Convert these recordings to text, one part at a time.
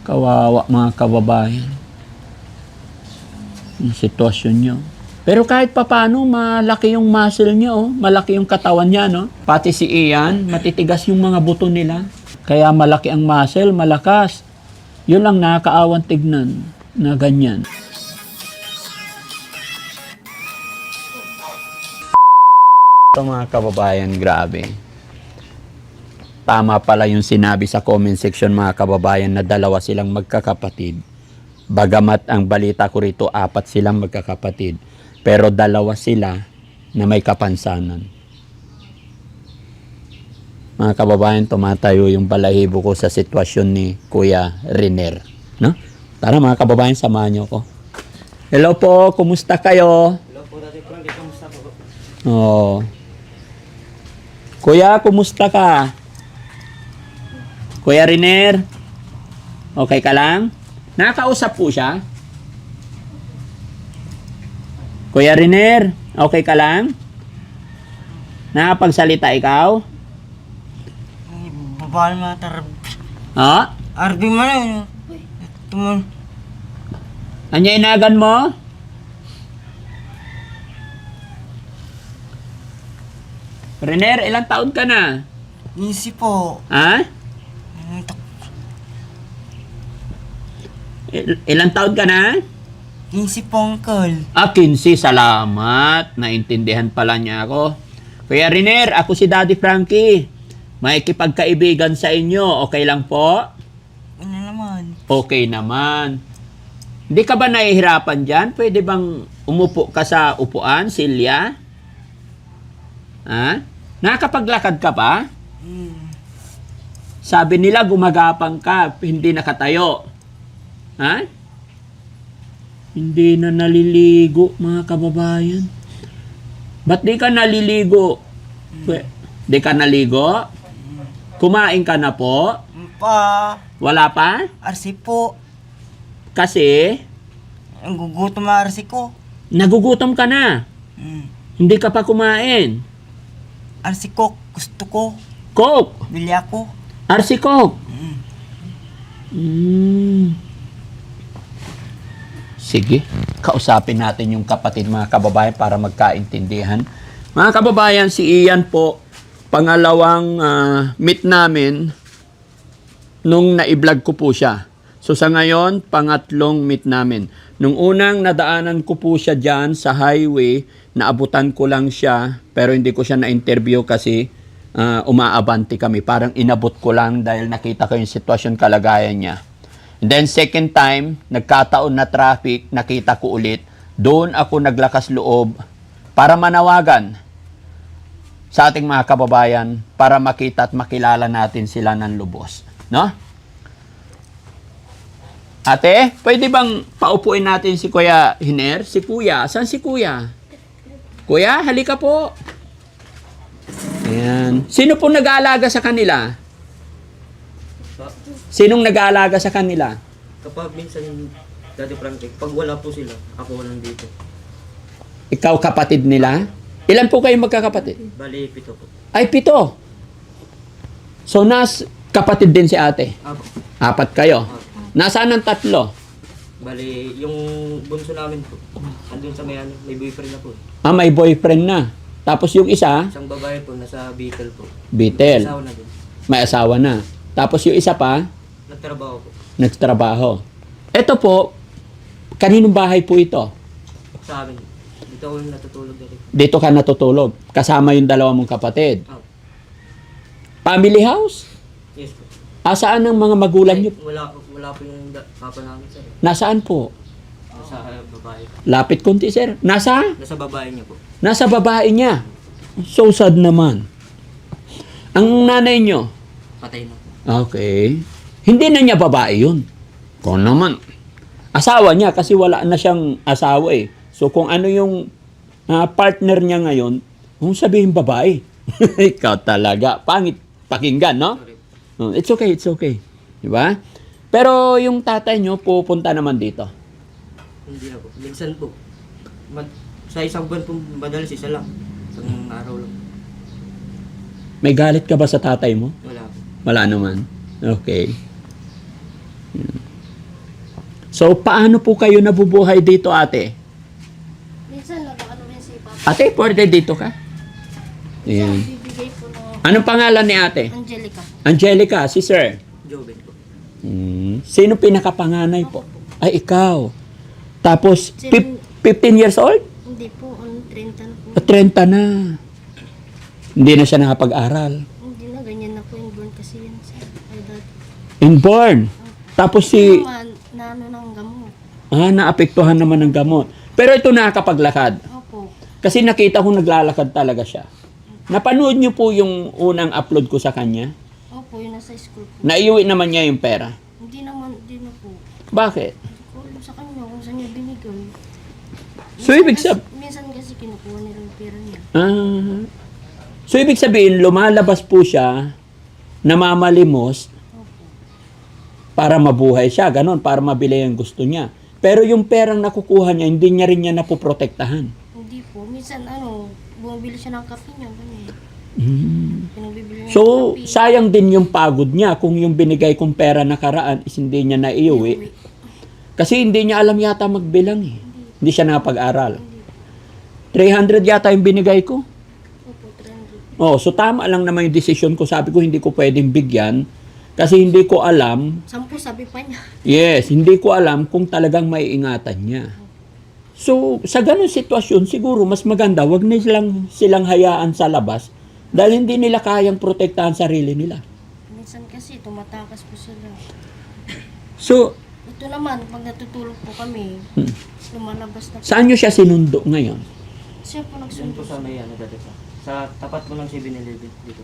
Kawawa mga kababayan. Yung sitwasyon nyo. Pero kahit papano, malaki yung muscle niya, oh. Malaki yung katawan niya, no? Pati si Ian, matitigas yung mga buto nila. Kaya malaki ang muscle, malakas. Yun lang nakakaawang tignan na ganyan. Ito mga kababayan, grabe. Tama pala yung sinabi sa comment section mga kababayan na dalawa silang magkakapatid. Bagamat ang balita ko rito, 4 silang magkakapatid. Pero dalawa sila na may kapansanan. Mga kababayan, tumatayo yung balahibo ko sa sitwasyon ni Kuya Riner. No? Tara mga kababayan, samahan niyo ko. Hello po, kumusta kayo? Hello po, Daddy Frank. Kumusta po? Oh. Kuya, kumusta ka? Kuya Riner? Okay ka lang? Nakakausap po siya? Kuya Riner, okay ka lang? Nakapagsalita ikaw? Babaan mga tarab. Ha? Arbi mo na yun. Tumun. Anya inagan mo? Riner, ilang taon ka na? Easy po. Ha? Ilang taon ka na? Easy po, uncle. 15, salamat. Naintindihan pala niya ako. Kuya Riner, ako si Daddy Frankie. Makikipagkaibigan sa inyo. Okay lang po? Ano naman? Okay naman. Hindi ka ba nahihirapan dyan? Pwede bang umupo ka sa upuan, Silya? Ha? Nakakapaglakad ka pa? Sabi nila gumagapang ka, hindi nakatayo. Ha? Hindi na naliligo, mga kababayan. Ba't di ka naliligo? Di ka naligo? Kumain ka na po? Pa. Wala pa? Arsi po. Kasi, Ang gugutom na arsi ko. nagugutom ka na. Hindi ka pa kumain. Arsi ko. Gusto ko. Coke! Bili ako. RC Coke! Sige, kausapin natin yung kapatid mga kababayan para magkaintindihan. Mga kababayan, si Ian po, pangalawang meet namin nung na-vlog ko po siya. So sa ngayon, pangatlong meet namin. Nung unang nadaanan ko po siya dyan sa highway, naabutan ko lang siya, pero hindi ko siya na-interview kasi umaabante kami. Parang inabot ko lang dahil nakita ko yung sitwasyon kalagayan niya. And then second time, nagkataon na traffic, nakita ko ulit. Doon ako naglakas loob para manawagan sa ating mga kababayan para makita at makilala natin sila ng lubos. No? Ate, pwede bang paupuin natin si Kuya Hiner? Si Kuya. Saan si Kuya? Kuya, halika po. Ayan. Sino po nag-aalaga sa kanila? Sinong nag-aalaga sa kanila? Kapag minsan, Daddy Frank, pag wala po sila, ako nandito. Ikaw kapatid nila? Ilan po kayo magkakapatid? Bali, 7 po. Ay, 7. So, kapatid din si ate. Ako. 4 kayo. Nasaan ang 3? Bali, yung bunso namin po. Andun sa may boyfriend na po. Ah, may boyfriend na. Tapos yung isa, Isang babae po, nasa Bicol po. Beetle. Asawa na din. May asawa na. Tapos yung isa pa, Nagtrabaho po. nagtrabaho. Ito po, kaninong bahay po ito? Sa amin. Dito ako natutulog dati. Dito ka natutulog. Kasama yung 2 mong kapatid. Oh. Family house? Yes po. Saan ang mga magulang Ay, nyo? wala po yung papa namin, sir. Nasaan po? Nasa babae. Lapit konti, sir. Nasa? Nasa babae niya po. Nasa babae niya. So sad naman. Ang nanay nyo? Patay na po. Okay. Hindi na niya babae yun. Kung naman. Asawa niya kasi wala na siyang asawa eh. So kung ano yung partner niya ngayon, kung sabihin babae. Ikaw talaga. Pangit pakinggan, no? Sorry. It's okay, it's okay. Diba? Pero yung tatay nyo pupunta naman dito. Hindi na po. Minsan po. Sa isang buwan po, madalas isa lang. Isang araw lang. May galit ka ba sa tatay mo? Wala po. Wala naman. Okay. So, paano po kayo nabubuhay dito, ate? Minsan nag-ano rin si Papa. Ate, pwede dito ka? Ayan. Bibigay po ng Anong pangalan ni ate? Angelica. Angelica, si sir. Joven po. Sino pinakapanganay po? Ay, ikaw. Tapos, Sino- 15 years old? Hindi po, 30 na po. 30 na. Hindi na siya nakapag-aral. Hindi na, ganyan na po yung born kasi yan sa edad. Inborn. Tapos si, Naman, na ano ng gamot. naapektuhan naman ng gamot. Pero ito nakakapaglakad. Opo. Kasi nakita ko naglalakad talaga siya. Napanood niyo po yung unang upload ko sa kanya? Opo, yun nasa school po. Naiuwi naman niya yung pera. Hindi naman, hindi na po. Bakit? Hindi ko alam sa kanya kung saan niya binigay. So, ibig Minsan kasi kinukuha nila yung pera niya. So, ibig sabihin, lumalabas po siya, namamalimos, Opo. para mabuhay siya, ganon, para mabili yung gusto niya. Pero yung perang nakukuha niya, hindi niya rin niya napoprotektahan. Hindi po. Minsan bumibili siya ng kape niya. Ganyan. Pinagbibili niya ng So, kape. sayang din yung pagod niya kung yung binigay kong pera nakaraan is hindi niya naiuwi. Kasi hindi niya alam yata magbilang eh. Hindi siya nakapag-aral. 300 yata yung binigay ko. Opo, 300. Oh, so tama lang naman yung decision ko. Sabi ko hindi ko pwedeng bigyan kasi hindi ko alam. 10 sabi pa niya. Yes, hindi ko alam kung talagang maiingatan niya. So, sa ganung sitwasyon, siguro mas maganda, wag na silang hayaan sa labas dahil hindi nila kayang protektahan sarili nila. Minsan kasi tumatakas po sila. So, Ito naman, pag natutulog po kami, lumalabas na po. saan nyo siya sinundo ngayon? Siya po Doon nagsundo. po sa may ano dati pa. Sa tapat po ng 7-Eleven dito.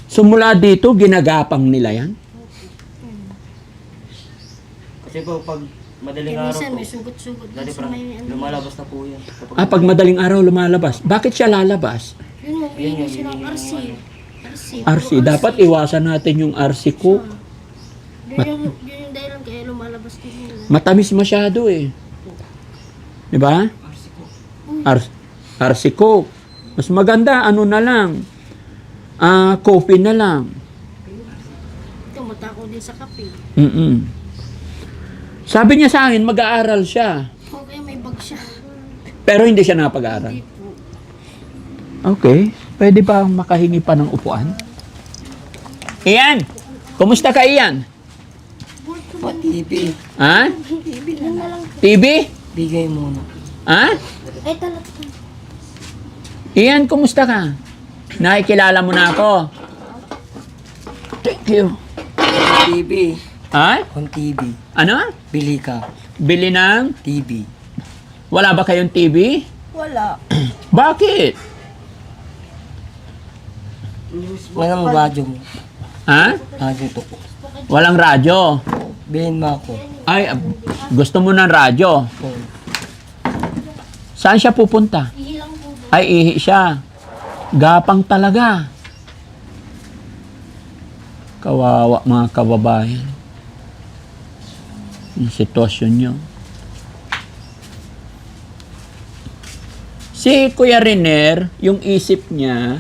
So, mula dito, ginagapang nila yan? Kasi po pag madaling Kaya araw minsan po, may sugot-sugot dati sa parang may ano. lumalabas na po yan. Kapag Pag madaling araw lumalabas. Bakit siya lalabas? Yun yung Yun yung hihingi siya ng hinihingi RC. ng RC. RC. Dapat iwasan natin yung RC ko. Yun yung dahilan kaya lumalabas din nila. Matamis masyado eh. Di ba? RC Coke. Mas maganda, ano na lang. Coffee na lang. Ito, matako din sa kape. Sabi niya sa akin, mag-aaral siya. O kaya may bag siya. Pero hindi siya napag-aaral. Hindi po. Okay. Pwede ba makahingi pa ng upuan? Ian! Kumusta ka, Ian? TV, Ha? Yun na lang. TV? bigay muna. Ha? Ay, talaga. Ian, kumusta ka? Nakikilala mo na ako. Thank you. TV, Ha? on TV, Ano? bili ka, Bili ng... TV. Wala ba kayong TV? Wala. Bakit? Walang radyo mo. Ha? Radyo to po. Walang radyo. Bilhin mo ako. Ay, gusto mo ng radyo. Phone. Saan siya pupunta? Ihilang po doon. Ay, ihi siya. Gapang talaga. Kawawa mga kababayan. Yung sitwasyon nyo. Si Kuya Riner, yung isip niya,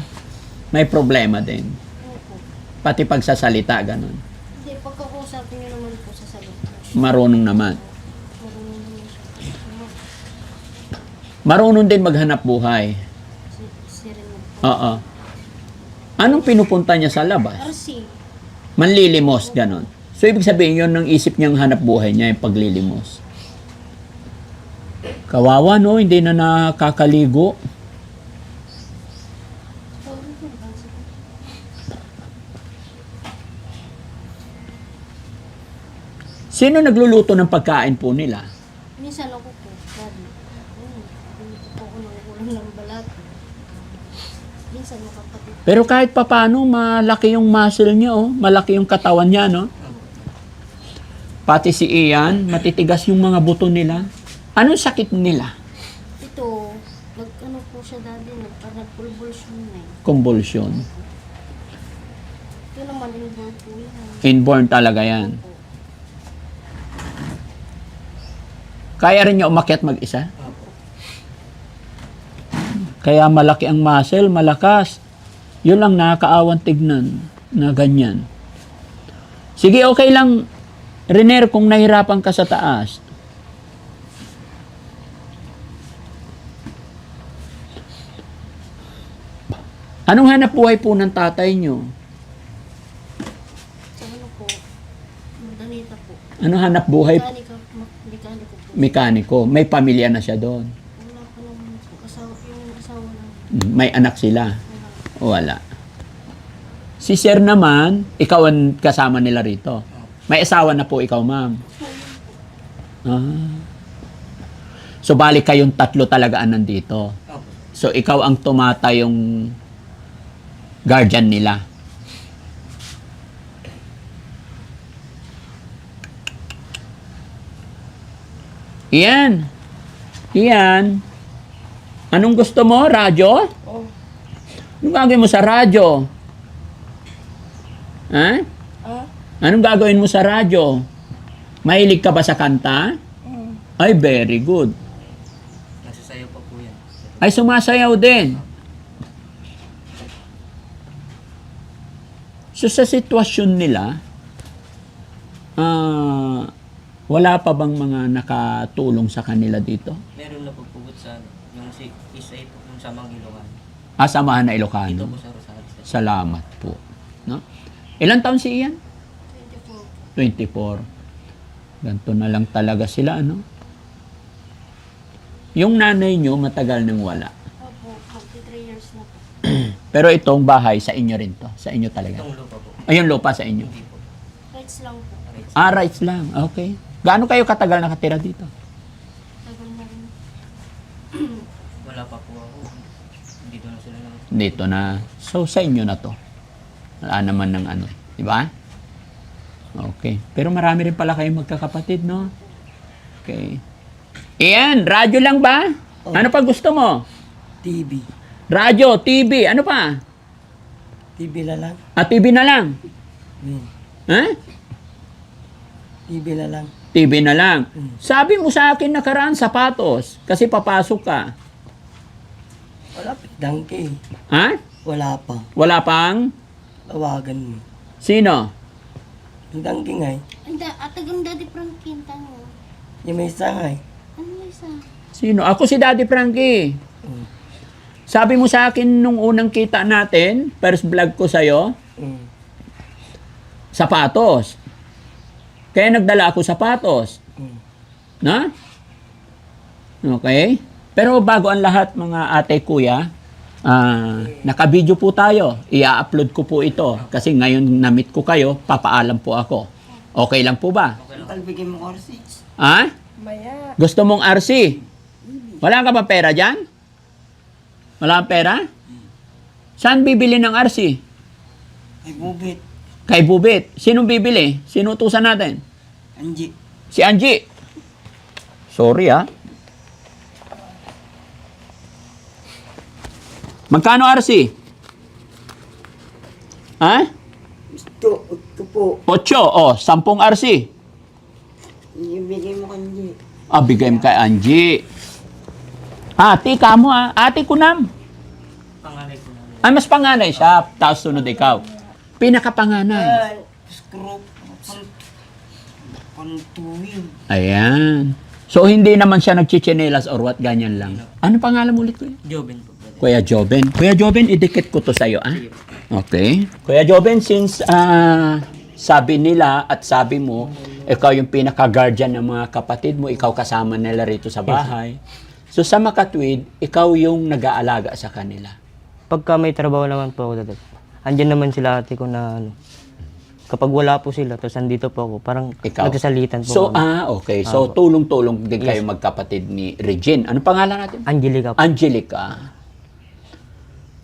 may problema din. Opo. Pati pagsasalita, ganun. Hindi, pagkakusapin niyo naman po sa sagot. Marunong naman. Marunong naman siya. Marunong din maghanap buhay. Si Ren. Oo. Anong pinupunta niya sa labas? RC. Manlilimos, ganon. So, ibig sabihin yun, ng isip niyang hanap buhay niya, yung paglilimos. Kawawa, no? Hindi na nakakaligo. Sino nagluluto ng pagkain po nila? Minsan ako po, daddy. Dito po ako nangukulang ng balat. Minsan makapatid. Pero kahit papano, malaki yung muscle niya, oh. Malaki yung katawan niya, no? Pati si Ian, matitigas yung mga buto nila. Anong sakit nila? Ito, nag-ano po siya daddy, nagpulbulsyon na eh. Convulsion. Ito naman, inborn po yan. Inborn talaga yan. Kaya rin niya umakyat mag-isa? Kaya malaki ang muscle, malakas. Yun lang nakakaawan tignan na ganyan. Sige, okay lang. Renier, kung nahirapan ka sa taas, anong hanap buhay po ng tatay nyo? Sa ano po, Magdanita po. Ano hanap buhay? Mekaniko po. Mekaniko. May pamilya na siya doon. Wala pa naman po. Yung asawa lang. May anak sila. Wala. Wala. Si Sir naman, ikaw ang kasama nila rito. May asawa na po ikaw, ma'am. Ah. So, balik kayong tatlo talagaan nandito. Opo. So, ikaw ang tumata yung guardian nila. Iyan. Iyan. Anong gusto mo? Radyo? Oh. Anong gagawin mo sa radyo? Ha? Ah? Anong gagawin mo sa radyo? Mahilig ka ba sa kanta? Ay, very good. Nasasayaw pa po yan. Ay, sumasayaw din. So, sa sitwasyon nila, wala pa bang mga nakatulong sa kanila dito? Meron na pagpugot sa yung si Isay po, yung samang Ilocano. Samahan na Dito Ilocano. po sa Rosales. Salamat po. No? Ilan taon si Ian? 24. 24. Ganito na lang talaga sila, ano? Yung nanay nyo, matagal nang wala. Opo, 23 years na po. Pero itong bahay, sa inyo rin to. Sa inyo talaga. Itong lupa po. Ayun, lupa sa inyo. Hindi po. Rights lang po. Rights lang. Okay. Gaano kayo katagal nakatira dito? Tagal na rin. Wala pa po ako. Dito na sila lang. Dito na. So, sa inyo na to. Wala naman ng ano. Di ba? Okay. Pero marami rin pala kayong magkakapatid, no? Okay. Iyan, radyo lang ba? Ano pa gusto mo? TV. Radyo, TV, ano pa? TV na lang. TV na lang. Hmm. Ha? TV na lang. TV na lang. Sabi mo sa akin nakaraan sapatos kasi papasok ka. Wala pa. Donkey. Ha? Wala pa. Wala pang? Tawagan mo. Sino? Yung donkey nga eh. Atagam Daddy Frankie, tango. Yung may isa nga eh. Ano isa? Sino? Ako si Daddy Frankie. Hmm. Sabi mo sa akin nung unang kita natin, first vlog ko sa'yo, Hmm. sapatos. Kaya nagdala ako sapatos. Hmm. Na? Okay? Pero bago ang lahat, mga ate, kuya, naka-video po tayo. I-upload ko po ito. Kasi ngayon na-meet ko kayo, papaalam po ako. Okay lang po ba? Talbigin mo kasi. Ha? Maya. Gusto mong RC? Wala ka ba pera dyan? Wala kang pera? Saan bibili ng RC? Ay bubit. Kay Bubit. Sinong bibili? Sino utusan natin? Anji. Si Angie. Sorry, ha? Magkano RC? Ha? Ito po. 8. Oh, 10 RC. Ibigay mo kanji. Bigay mo kay Angie. Ate, kamo ha. Ate ko nam. Panganay ko na. Ay, mas panganay siya. Tapos sunod ikaw. Pinakapanganay. Screw. Pantuwin. Ayan. So, hindi naman siya nagchichinelas or what, ganyan lang. Ano pangalan mo ulit, kuya? Joven po, brother. Kuya Joven. Kuya Joven, idikit ko to sa'yo, ah? Okay. Kuya Joven, since sabi nila at sabi mo, ikaw yung pinaka-guardian ng mga kapatid mo, ikaw kasama nila rito sa bahay. So, sa Makatwid, ikaw yung nag-aalaga sa kanila. Pagka may trabaho naman po ako, dati, andyan naman sila ate ko na ano, kapag wala po sila, tapos andito po ako, parang Ikaw. nagsasalitan po So, kami. okay. So, tulong-tulong din kayo magkapatid ni Regine. Ano pangalan natin? Angelica po. Angelica.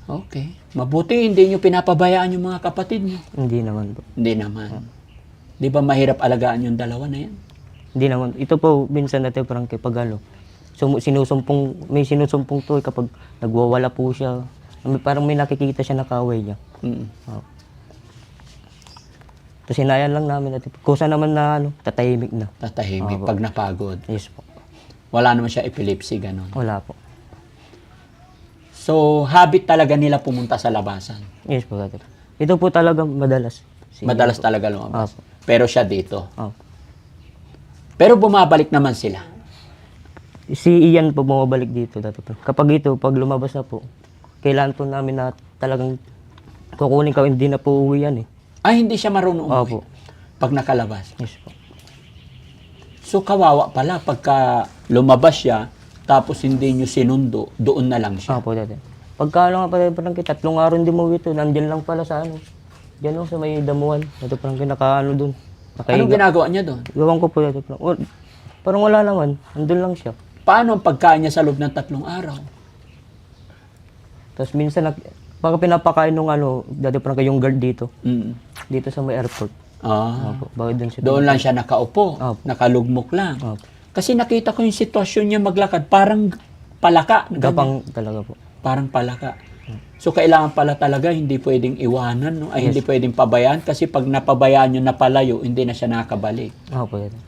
Okay. Mabuti hindi nyo pinapabayaan yung mga kapatid nyo. Hindi naman po. Hindi naman. Di ba mahirap alagaan yung dalawa na yan? Hindi naman. Ito po, minsan natin parang kapag ano, may sinusumpong to kapag nagwawala po siya. Parang may nakikita siya na kaway niya. Mm. Tapos hinayan lang namin natin. Kusa naman na ano, tatahimik na. Tatahimik Opo. pag napagod. Yes po. Wala naman siya epilepsy, gano'n. Wala po. So, habit talaga nila pumunta sa labasan. Yes po, dati. Ito po talaga madalas. Madalas talaga lumabas. Opo. Pero siya dito. Opo. Pero bumabalik naman sila. Si Ian po bumabalik dito dati po. Kapag ito, pag lumabas na po, kailangan po namin na talagang kukunin ka, hindi na po uwi yan eh. Ay, hindi siya marunong umuwi Opo. pag nakalabas. Yes po. So, kawawa pala pagka lumabas siya, tapos hindi nyo sinundo, doon na lang siya. Opo, dati. Pagka lang nga pala, parang 3 araw hindi mo ito, nandyan lang pala sa ano. Diyan lang sa may damuhan. Dati parang kinakaano doon. Anong ginagawa niya doon? Gawang ko po dati parang, parang wala naman, nandun lang siya. Paano ang pagkain niya sa loob ng 3 araw? Tapos minsan, baka pinapakain nung ano, dati parang kayong guard dito. Mm. Dito sa may airport. Ah, Opo, bakit doon siya? doon lang siya nakaupo, Opo. nakalugmok lang. Opo. Kasi nakita ko yung sitwasyon niya maglakad, parang palaka. ganyan. Gapang talaga po. Parang palaka. So, kailangan pala talaga, hindi pwedeng iwanan, no? Ay, hindi pwedeng pabayaan. Kasi pag napabayaan nyo, napalayo, hindi na siya nakabalik. Opo, dati.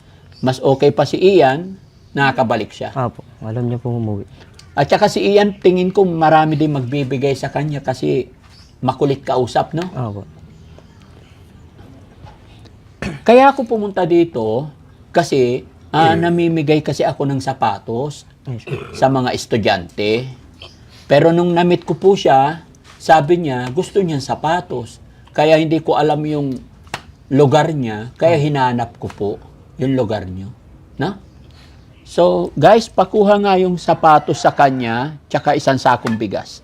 Mas okay pa si Ian, nakakabalik siya. Opo, alam niya po umuwi. At saka si Ian, tingin ko marami din magbibigay sa kanya kasi makulit kausap, no? Opo. Kaya ako pumunta dito kasi namimigay kasi ako ng sapatos Yes po. sa mga estudyante. Pero nung namit ko po siya, sabi niya gusto niya sapatos. Kaya hindi ko alam yung lugar niya, kaya hinanap ko po yung lugar niyo. No? So, guys, pakuha nga yung sapatos sa kanya, tsaka isang sakong bigas.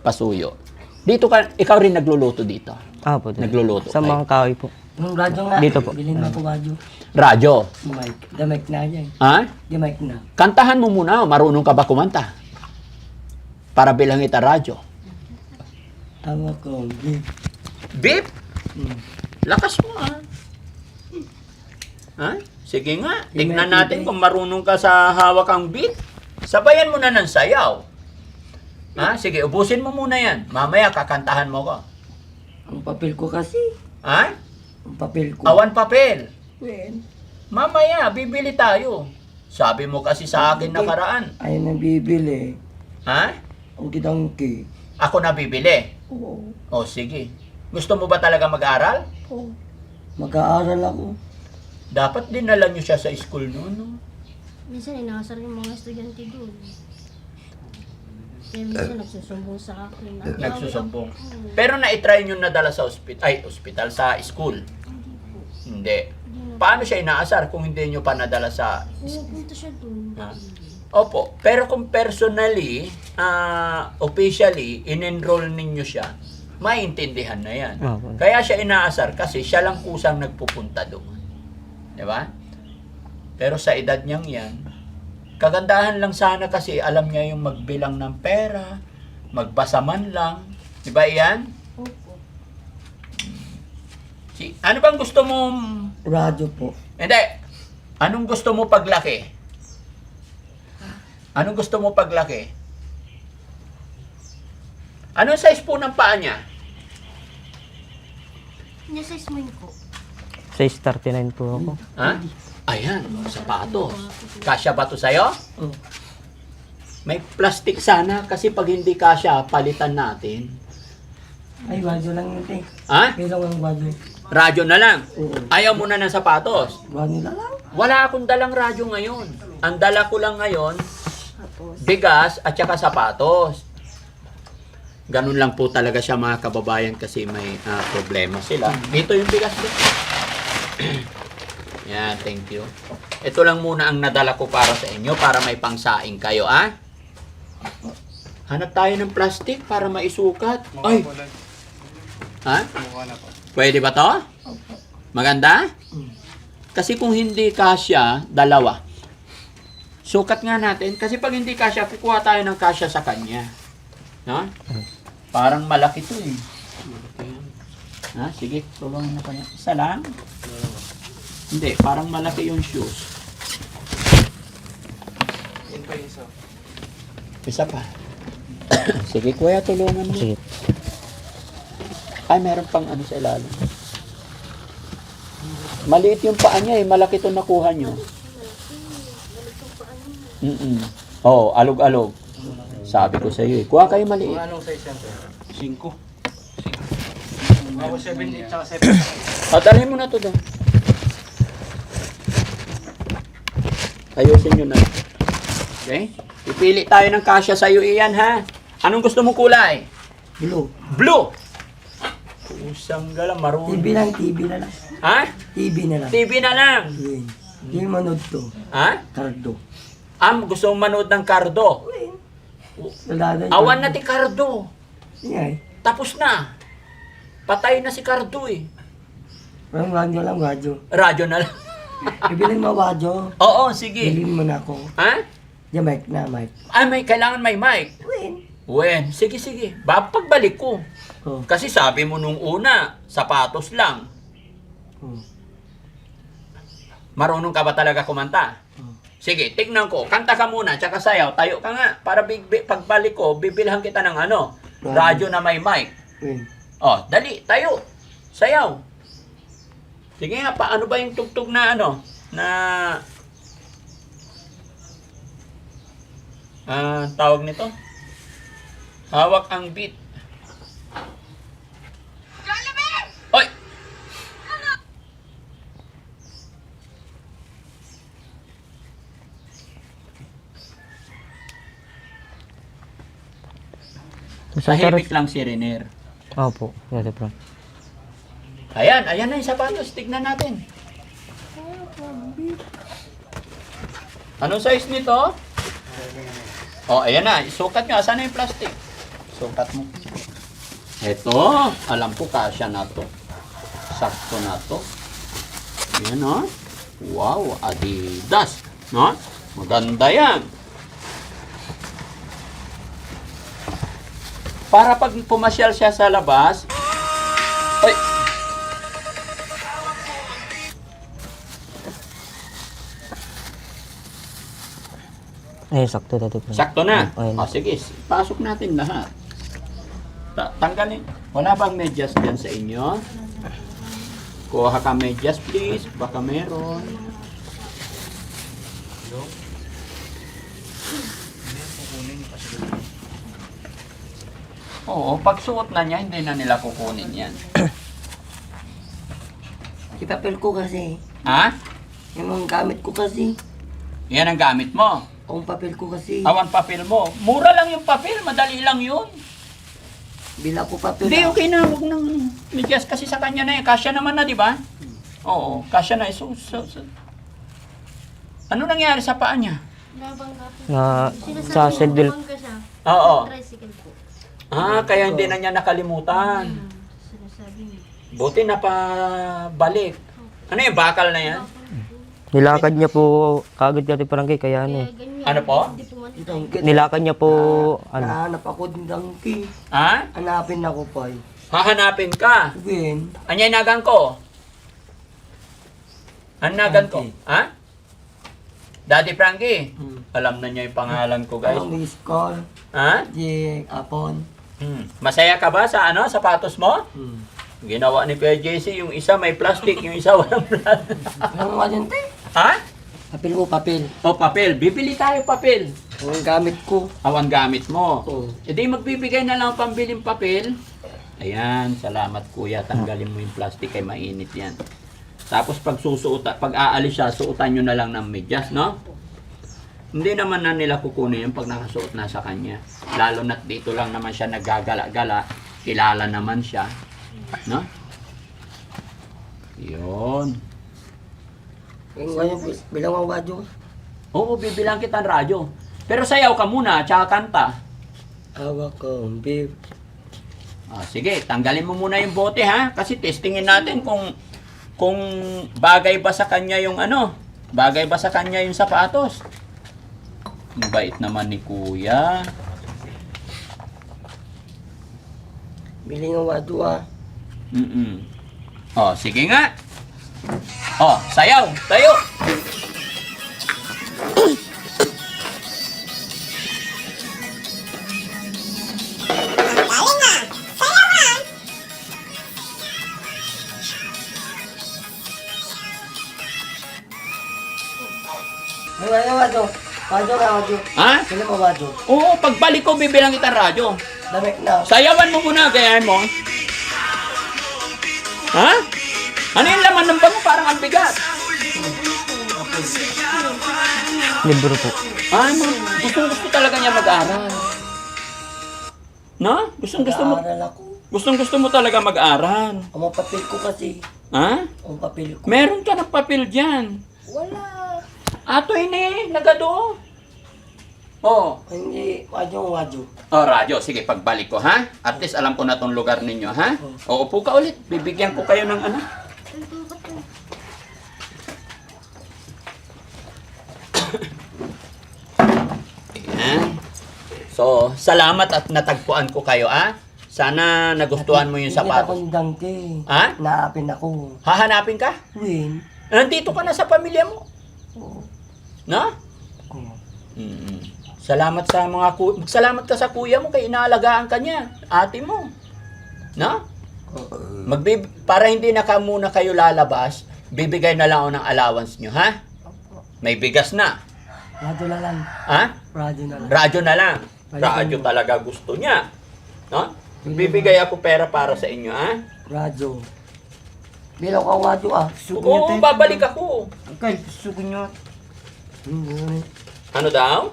Pasuyo. Dito ka, ikaw rin nagluluto dito. Opo, dati. Nagluluto Sa kayo. mga kahoy po. Yung radyo nga. Dito po. Bilhin mo po radyo. Radyo. Mic. The mic na yan. Ha? The mic na. Kantahan mo muna, marunong ka ba kumanta? Para bilang kita radyo. Tawa ko. Beep. Beep? Lakas mo Ha? Sige nga, tignan natin kung marunong ka sa hawak ang beat. Sabayan mo na ng sayaw. Ha? Sige, ubusin mo muna yan. Mamaya kakantahan mo ko. Ang papel ko kasi. Ha? Ang papel ko. Awan papel. Wen. Mamaya, bibili tayo. Sabi mo kasi sa akin nakaraan. Ayun ang bibili. Ha? Ang kidangki. Ako na bibili. Oo. O sige. Gusto mo ba talaga mag-aral? Oo. Mag-aaral ako. Dapat dinala niyo siya sa school noon, no? Minsan inasar yung mga estudyante doon. Kaya minsan nagsusumbong sa akin. Nagsusumbong. Pero na-try niyo nadala sa ospital, sa school? Hindi. Paano siya inaasar kung hindi niyo pa nadala sa... Pumupunta siya doon. Ha? Opo. Pero kung personally, officially, in-enroll ninyo siya, maintindihan na yan. Opo. Kaya siya inaasar kasi siya lang kusang nagpupunta doon. Di ba? Pero sa edad niyang yan, kagandahan lang sana kasi alam niya yung magbilang ng pera, magbasa man lang. Di ba yan? Opo. Ano bang gusto mo? Radyo po. Hindi. Anong gusto mo paglaki? Anong gusto mo paglaki? Anong size po ng paa niya? Nasa ismain ko. Size 39 po ako. Ha? Ayan, sapatos. Kasya ba to sa'yo? Oh. May plastic sana kasi pag hindi kasya, palitan natin. Ay, radyo lang yun, te. Ha? Kailan ang radyo? Radyo na lang. Oo. Ayaw mo na ng sapatos. Radyo na lang. Wala akong dalang radyo ngayon. Ang dala ko lang ngayon, bigas at saka sapatos. Ganun lang po talaga siya mga kababayan kasi may problema sila. Dito yung bigas ko. Yan, thank you. Ito lang muna ang nadala ko para sa inyo para may pangsaing kayo, ah? Hanap tayo ng plastic para maisukat. Ay! Ha? Pwede ba to? Maganda? Kasi kung hindi kasya, dalawa. Sukat nga natin. Kasi pag hindi kasya, kukuha tayo ng kasya sa kanya. No? Parang malaki to eh. Ha? Sige, tulungan na kanya. Isa lang? Hindi, parang malaki yung shoes. Isa pa. Sige, kuya, tulungan mo. Sige. Ay, meron pang ano sa ilalim. Maliit yung paa niya eh. Malaki to nakuha nyo. Oo, alog-alog. Sabi ko sa iyo eh. Kuha kayo maliit. Anong size yan? 5. Ako 7, 8, saka 7. O, dalhin mo na to doon. Ayusin nyo na. Okay? Pipili tayo ng kasya sa'yo, Ian, ha? Anong gusto mong kulay? Blue. Blue! Pusang gala, marunong. TV lang, TV na lang. Ha? TV na lang. TV na lang. Yun. Yung manood to. Ha? Cardo. Gusto mong manood ng Cardo. Lalada yun. Awan na ti Cardo. Yan. Tapos na. Patay na si Cardo eh. Parang radyo lang, radyo. Radyo na lang. Bibilin mo radyo. Oo, sige. Bilhin mo na ako. Ha? Yan, mic na, mic. Kailangan may mic. Wen, sige. Pagbalik ko. Oh. Kasi sabi mo nung una, sapatos lang. Oh. Marunong ka ba talaga kumanta? Oh. Sige, tignan ko. Kanta ka muna, tsaka sayaw. Tayo ka nga. Para pagbalik ko, bibilhan kita ng ano, radyo na may mic. Yun. Oh, dali, tayo. Sayaw. Sige nga, paano ba yung tugtog na ano? Na... tawag nito? Hawak ang beat. Oy! Tahimik lang si Renier. Opo, Daddy Frank. Ayan na yung sapatos. Tignan natin. Anong size nito? Oh, ayan na. Sukat nyo. Asan na yung plastic? Sukat mo. Ito. Alam ko kasya na to. Sakto na to. Ayan o. Wow. Adidas. No? Maganda yan. Para pag pumasyal siya sa labas. Ay! Ay, sakto, Daddy Frank. Sakto na. Ayun. O sige, pasok natin lahat. Tanggalin. Wala bang medyas dyan sa inyo? Kuha ka medyas please. Baka meron. Oo, pag suot na niya, hindi na nila kukunin yan. Ipapel ko kasi. Ha? Yung mga gamit ko kasi. Yan ang gamit mo. Ang papel ko kasi. Awan papel mo. Mura lang yung papel, madali lang yun. Bila ko papel. Hindi, okay na. Huwag nang medyas kasi sa kanya na eh. Kasya naman na, di ba? Oo, kasya na. Ano nangyari sa paa niya? Nabangga po. Na, Sinasabi sa niya, sandal, bumangga siya. Oo. Tricycle po. Kaya hindi na niya nakalimutan. Sinasabi niya. Buti na pa balik. Ano yung bakal na yan? nilakad niya po kagad Daddy Frank, kaya ano, Kaya ganyan. Ano po? Hindi po man. Itong nilakad niya po, ano, Nahanap ako din dangki. Ha? Hanapin ako pa. Hahanapin ka. Win. Anyay nagan ko? Nagan ko? Ha? Daddy Frankie. Alam na niya yung pangalan ko, guys. Ang miss call. Ha? Di apon. Masaya ka ba sa ano, sapatos mo? Ginawa ni Kuya JC, yung isa may plastic, yung isa walang plastic. Ano nga dyan, te? Ha? Papel ko, papel. O, papel. Bibili tayo papel. Ang gamit ko. Awan gamit mo. Oo. E di magbibigay na lang pambiling papel. Ayan, salamat kuya. Tanggalin mo yung plastic kay mainit yan. Tapos pag pag aalis siya, suotan nyo na lang ng medyas, no? Hindi naman na nila kukunin yung pag nakasuot na sa kanya. Lalo na't dito lang naman siya naggagala-gala. Kilala naman siya. No? Yun. Yung ngayon, bilang ang wadyo. Oo, bibilang kita ng radyo. Pero sayaw ka muna, tsaka kanta. Hawak ko, babe. Sige, tanggalin mo muna yung bote ha. Kasi testingin natin kung bagay ba sa kanya yung ano. Bagay ba sa kanya yung sapatos. Ang bait naman ni kuya. Biling ang wadyo ah. Sige nga. Sayaw, tayo. Ano wadyo? Wadyo ka, wadyo. Ha? Sino pa wadyo? Oo, pagbalik ko bibilang kita radyo. Damit na. Sayawan mo muna, gayahin mo. Ha? Ano yung laman ng bago? Parang ang bigat. Libro po. Ay, gusto talaga niya mag-aral. No? Gusto mo talaga mag-aral. Ang mga papel ko kasi. Ha? Ang papel ko. Meron ka ng papel dyan. Wala. Ato ini, nagado. Oh. Hindi, wadyo. Oh, radyo. Sige, pagbalik ko, ha? At least alam ko na tong lugar ninyo, ha? O, upo ka ulit. Bibigyan ko kayo ng ano. Ito, ba't ito? Ayan. So, salamat at natagpuan ko kayo, ha? Sana nagustuhan mo yung Nakita ko sapatos. yung dangke. Ha? Naapin ako. Hahanapin ka? Win. Nandito ka na sa pamilya mo. Oo. No? Oo. Salamat sa mga salamat ka sa kuya mo kay inaalagaan ka niya, ate mo. No? Para hindi na muna kayo lalabas, bibigay na lang ako ng allowance nyo, ha? May bigas na. Radyo na lang. Ha? Radyo na lang. Radyo na lang. Radyo talaga gusto niya. No? Bibigay ako pera para sa inyo, ha? Radyo. Bilang ka wadyo Oo, babalik ako. Okay, sugo nyo. Ano daw?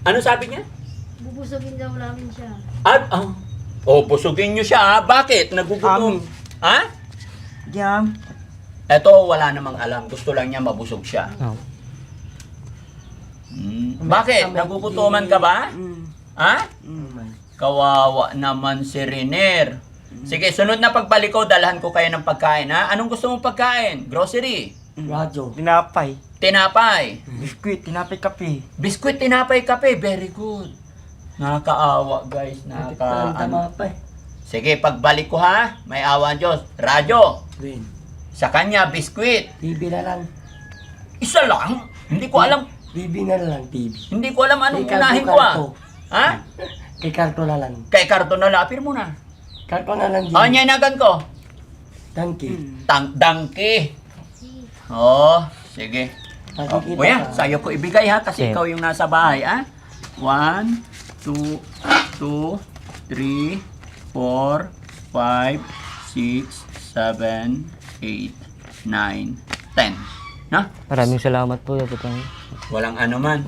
Ano sabi niya? Bubusogin daw namin siya. Busugin niyo siya, ha? Bakit? Nagugutom. Ha? Jam. Eto, wala namang alam. Gusto lang niya mabusog siya. Oh. Bakit? Nagugutuman ka ba? Ha? Kawawa naman si Riner. Sige, sunod na pagbalik ko, dalhan ko kayo ng pagkain, ha? Anong gusto mong pagkain? Grocery? Radyo. Tinapay. Tinapay? Biskuit, tinapay kape. Biskuit, tinapay, kape. Very good. Nakakaawa, guys. Tama pa eh. Sige, pagbalik ko, ha? May awan Diyos. Radyo. Win. Sa kanya, biskuit. TV na lang. Isa lang? Hindi ko alam. TV na lang, TV. Hindi ko alam anong Kay unahin ko, Karto. Ha? Kay Karto na lang. Kay karton na lapir mo na. Karto na lang, Oh, nyanagan ko. Tangki. Dangki. Oh, sige. Nakikita Kuya, ka. sa'yo ko ibigay, ha? Kasi Okay. ikaw yung nasa bahay, ha? 1, 2, 3, 4, 5, 6, 7, 8, 9, 10. No? Maraming salamat po. Kapatang, Walang ano man.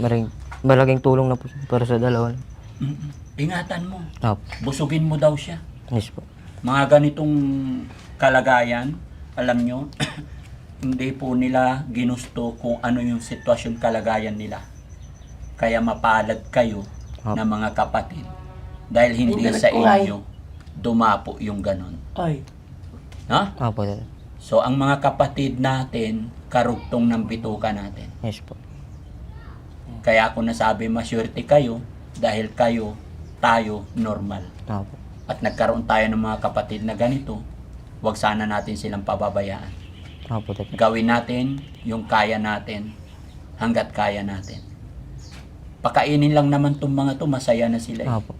malaking tulong na po para sa dalawa. Ingatan mo. Opo. Busugin mo daw siya. Yes po. Mga ganitong kalagayan, alam nyo, hindi po nila ginusto kung ano yung sitwasyon kalagayan nila. Kaya mapalad kayo na mga kapatid. Dahil hindi Hindi sa nagkulay. inyo dumapo yung ganon. Ay. No? Opo. Tata. So, ang mga kapatid natin, karugtong ng bituka natin. Yes po. Kaya ako nasabi, masyurte kayo dahil kayo, tayo, normal. Opo. At nagkaroon tayo ng mga kapatid na ganito, wag sana natin silang pababayaan. Opo. Tata. Gawin natin yung kaya natin hanggat kaya natin. Pakainin lang naman itong mga to, masaya na sila. Opo.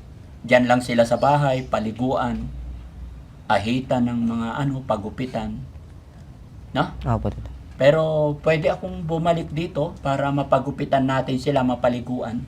Diyan lang sila sa bahay, paliguan, ahitan ng mga pagupitan. No? Opo. Tata. Pero pwede akong bumalik dito para mapagupitan natin sila, mapaliguan.